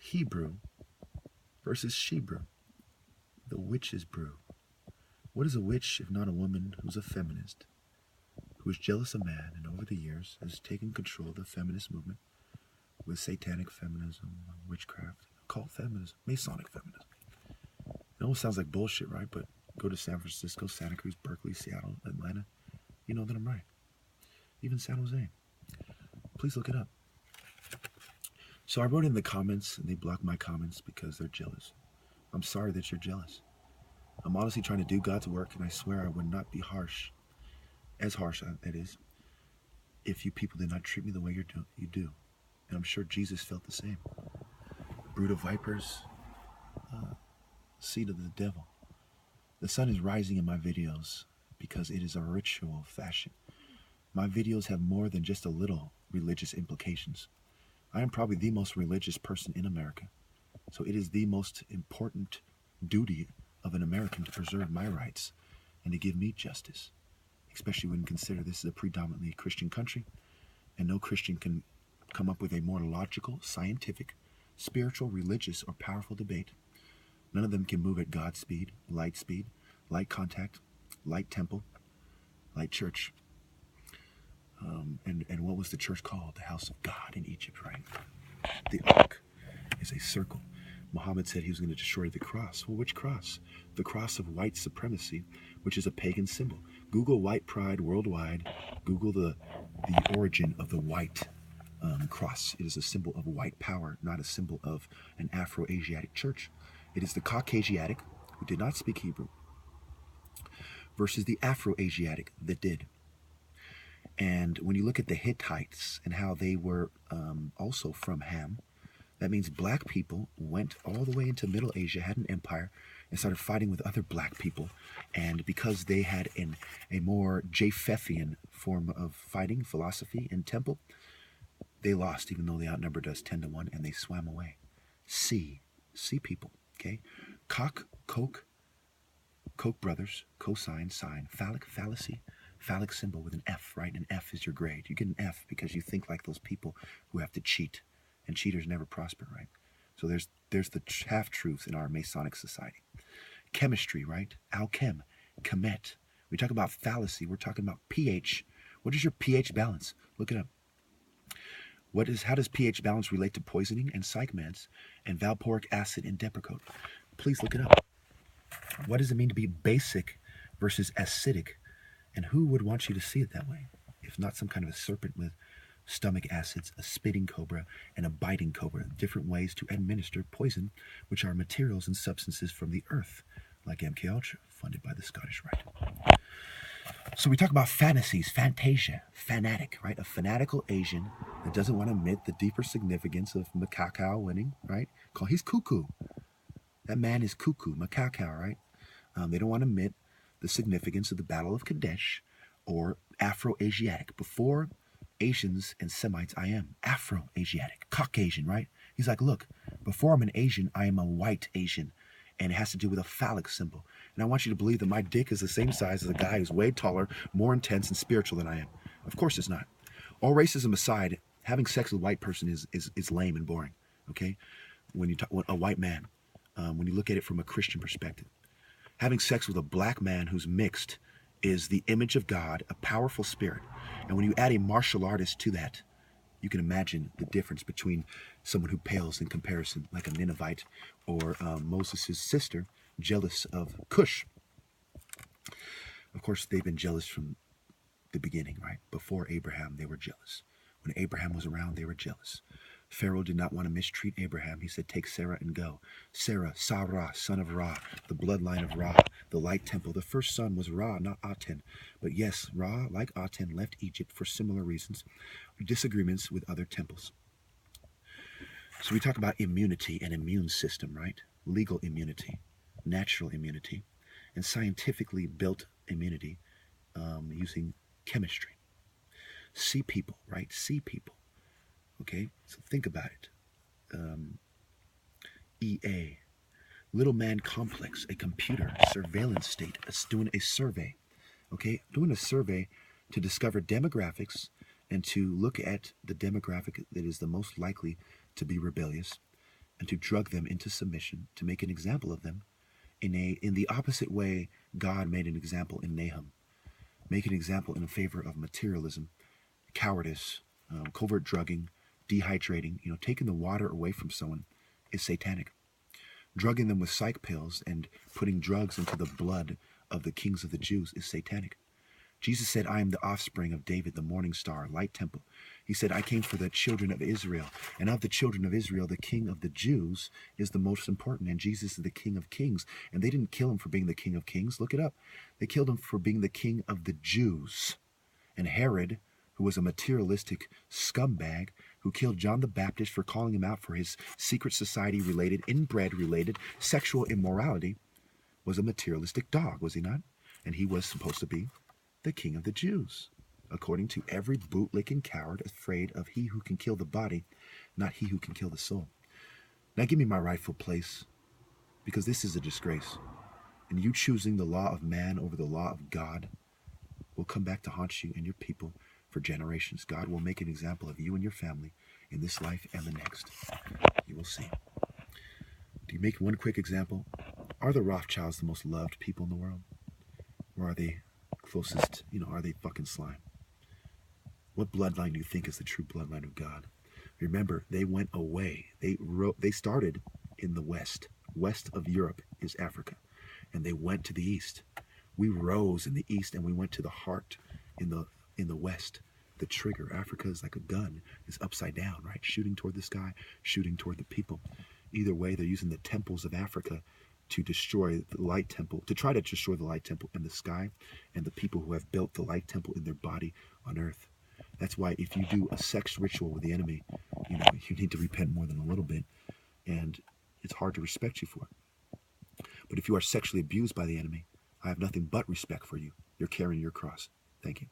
Hebrew versus she-brew, the witch's brew. What is a witch if not a woman who's a feminist, who is jealous of man and over the years has taken control of the feminist movement with satanic feminism, witchcraft, occult feminism, Masonic feminism. It almost sounds like bullshit, right? But go to San Francisco, Santa Cruz, Berkeley, Seattle, Atlanta, you know that I'm right. Even San Jose. Please look it up. So I wrote in the comments, and they blocked my comments because they're jealous. I'm sorry that you're jealous. I'm honestly trying to do God's work, and I swear I would not be harsh, as harsh, that is, if you people did not treat me the way you do. And I'm sure Jesus felt the same. Brood of vipers, seed of the devil. The sun is rising in my videos because it is a ritual fashion. My videos have more than just a little religious implications. I am probably the most religious person in America. So it is the most important duty of an American to preserve my rights and to give me justice, especially when you consider this is a predominantly Christian country, and no Christian can come up with a more logical, scientific, spiritual, religious, or powerful debate. None of them can move at God's speed, light contact, light temple, light church. And what was the church called? The house of God in Egypt, right? The ark is a circle. Muhammad said he was going to destroy the cross. Well, which cross? The cross of white supremacy, which is a pagan symbol. Google white pride worldwide. Google the origin of the white cross. It is a symbol of white power, not a symbol of an Afro-Asiatic church. It is the Caucasiatic, who did not speak Hebrew, versus the Afro-Asiatic that did. And when you look at the Hittites and how they were also from Ham, that means black people went all the way into Middle Asia, had an empire, and started fighting with other black people. And because they had a more Japhethian form of fighting, philosophy, and temple, they lost, even though they outnumbered us 10 to 1, and they swam away. Sea people, okay? Coke brothers, cosine, sine, phallic, fallacy, phallic symbol with an F, right? An F is your grade. You get an F because you think like those people who have to cheat, and cheaters never prosper, right? So there's the half-truths in our Masonic society. Chemistry, right? Alchem, chemet. We talk about fallacy. We're talking about pH. What is your pH balance? Look it up. How does pH balance relate to poisoning and psychmeds and valproic acid and Depakote? Please look it up. What does it mean to be basic versus acidic? And who would want you to see it that way? If not some kind of a serpent with stomach acids, a spitting cobra, and a biting cobra. Different ways to administer poison, which are materials and substances from the earth, like MK Ultra, funded by the Scottish Rite. So we talk about fantasies, fantasia, fanatic, right? A fanatical Asian that doesn't want to admit the deeper significance of Macacao winning, right? He's cuckoo. That man is cuckoo, Macacao, right? They don't want to admit the significance of the Battle of Kadesh or Afro-Asiatic. Before Asians and Semites, I am Afro-Asiatic, Caucasian, right? He's like, look, before I'm an Asian, I am a white Asian. And it has to do with a phallic symbol. And I want you to believe that my dick is the same size as a guy who's way taller, more intense, and spiritual than I am. Of course it's not. All racism aside, having sex with a white person is lame and boring, okay? When you talk a white man, when you look at it from a Christian perspective. Having sex with a black man who's mixed is the image of God, a powerful spirit. And when you add a martial artist to that, you can imagine the difference between someone who pales in comparison, like a Ninevite, or Moses' sister, jealous of Cush. Of course, they've been jealous from the beginning, right? Before Abraham, they were jealous. When Abraham was around, they were jealous. Pharaoh did not want to mistreat Abraham. He said, take Sarah and go. Sarah, Sarah, son of Ra, the bloodline of Ra, the light temple. The first son was Ra, not Aten. But yes, Ra, like Aten, left Egypt for similar reasons, disagreements with other temples. So we talk about immunity and immune system, right? Legal immunity, natural immunity, and scientifically built immunity using chemistry. See people, right? See people. Okay, so think about it. EA, Little Man Complex, a computer surveillance state, doing a survey. Okay, doing a survey to discover demographics and to look at the demographic that is the most likely to be rebellious and to drug them into submission, to make an example of them in the opposite way God made an example in Nahum. Make an example in favor of materialism, cowardice, covert drugging, dehydrating. Taking the water away from someone is satanic. Drugging them with psych pills and putting drugs into the blood of the kings of the Jews is satanic. Jesus said, I am the offspring of David, the morning star, light temple. He said, I came for the children of Israel. And of the children of Israel, the king of the Jews is the most important. And Jesus is the king of kings. And they didn't kill him for being the king of kings. Look it up. They killed him for being the king of the Jews. And Herod, who was a materialistic scumbag, who killed John the Baptist for calling him out for his secret society-related, inbred-related sexual immorality, was a materialistic dog, was he not? And he was supposed to be the king of the Jews, according to every bootlicking coward afraid of he who can kill the body, not he who can kill the soul. Now give me my rightful place, because this is a disgrace. And you choosing the law of man over the law of God will come back to haunt you and your people for generations. God will make an example of you and your family in this life and the next. You will see. To make one quick example, are the Rothschilds the most loved people in the world? Or are they closest, are they fucking slime? What bloodline do you think is the true bloodline of God? Remember, they went away. They started in the west. West of Europe is Africa. And they went to the east. We rose in the east and we went to the heart in the west. The trigger, Africa is like a gun, is upside down, right? Shooting toward the sky, shooting toward the people. Either way, they're using the temples of Africa to destroy the light temple, to try to destroy the light temple in the sky and the people who have built the light temple in their body on earth. That's why if you do a sex ritual with the enemy, you need to repent more than a little bit, and it's hard to respect you for it. But if you are sexually abused by the enemy, I have nothing but respect for you. You're carrying your cross. Thank you.